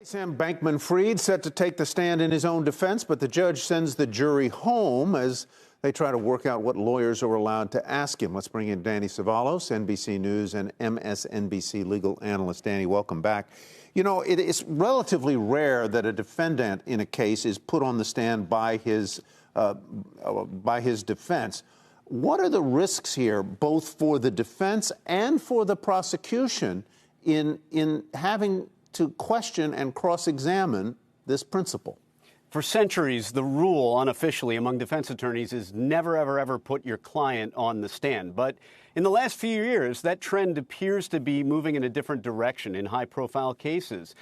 Sam Bankman-Fried set to take the stand in his own defense, but the judge sends the jury home as they try to work out what lawyers are allowed to ask him. Let's bring in Danny Cevallos, NBC News and MSNBC legal analyst. Danny, welcome back. You know, it is relatively rare that a defendant in a case is put on the stand by his defense. What are the risks here, both for the defense and for the prosecution, in having to question and cross-examine this principle? For centuries, the rule unofficially among defense attorneys is never, ever, ever put your client on the stand. But in the last few years, that trend appears to be moving in a different direction in high-profile cases.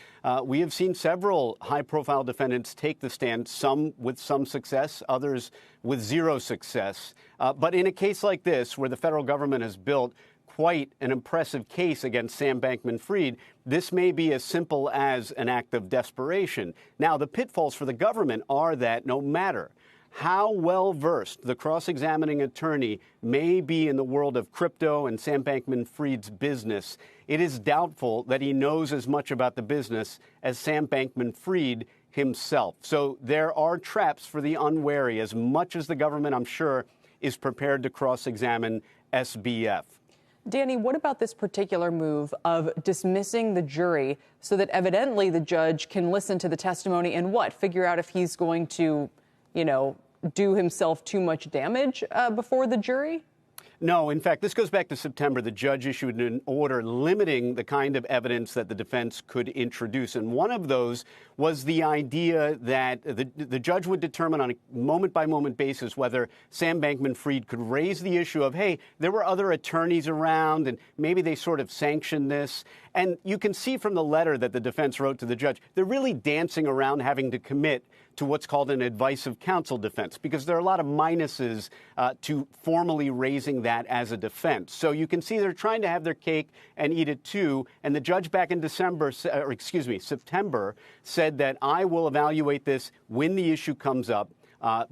We have seen several high-profile defendants take the stand, some with some success, others with zero success. But in a case like this, where the federal government has built quite an impressive case against Sam Bankman-Fried, this may be as simple as an act of desperation. Now, the pitfalls for the government are that no matter how well-versed the cross-examining attorney may be in the world of crypto and Sam Bankman-Fried's business, it is doubtful that he knows as much about the business as Sam Bankman-Fried himself. So there are traps for the unwary, as much as the government, I'm sure, is prepared to cross-examine SBF. Danny, what about this particular move of dismissing the jury so that evidently the judge can listen to the testimony and figure out if he's going to, do himself too much damage before the jury? No, in fact, this goes back to September. The judge issued an order limiting the kind of evidence that the defense could introduce. And one of those was the idea that the judge would determine on a moment-by-moment basis whether Sam Bankman-Fried could raise the issue of, hey, there were other attorneys around and maybe they sort of sanctioned this. And you can see from the letter that the defense wrote to the judge, they're really dancing around having to commit to what's called an advice of counsel defense, because there are a lot of minuses to formally raising that as a defense. So you can see they're trying to have their cake and eat it too. And the judge back in September said that I will evaluate this when the issue comes up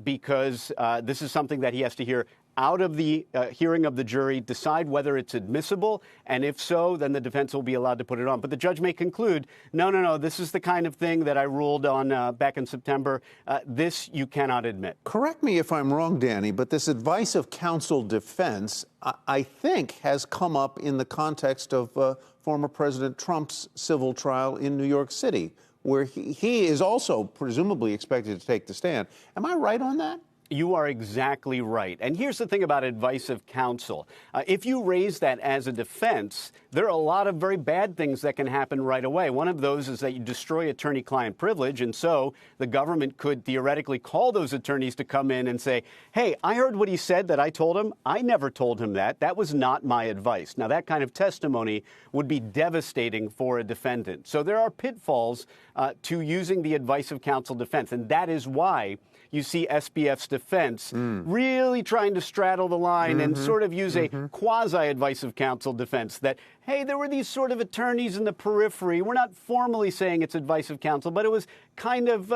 because this is something that he has to hear out of the hearing of the jury, decide whether it's admissible, and if so, then the defense will be allowed to put it on. But the judge may conclude, no, this is the kind of thing that I ruled on back in September. This you cannot admit. Correct me if I'm wrong, Danny, but this advice of counsel defense, I think, has come up in the context of former President Trump's civil trial in New York City, where he is also presumably expected to take the stand. Am I right on that? You are exactly right. And here's the thing about advice of counsel. If you raise that as a defense, there are a lot of very bad things that can happen right away. One of those is that you destroy attorney-client privilege, and so the government could theoretically call those attorneys to come in and say, hey, I heard what he said that I told him. I never told him that. That was not my advice. Now, that kind of testimony would be devastating for a defendant. So there are pitfalls to using the advice of counsel defense, and that is why you see SBF's defense really trying to straddle the line and sort of use a quasi-advice of counsel defense that, hey, there were these sort of attorneys in the periphery. We're not formally saying it's advice of counsel, but it was kind of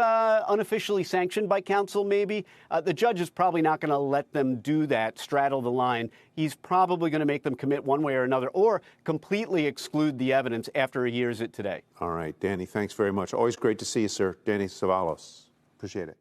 unofficially sanctioned by counsel, maybe. The judge is probably not going to let them do that, straddle the line. He's probably going to make them commit one way or another or completely exclude the evidence after he hears it today. All right, Danny, thanks very much. Always great to see you, sir. Danny Cevallos. Appreciate it.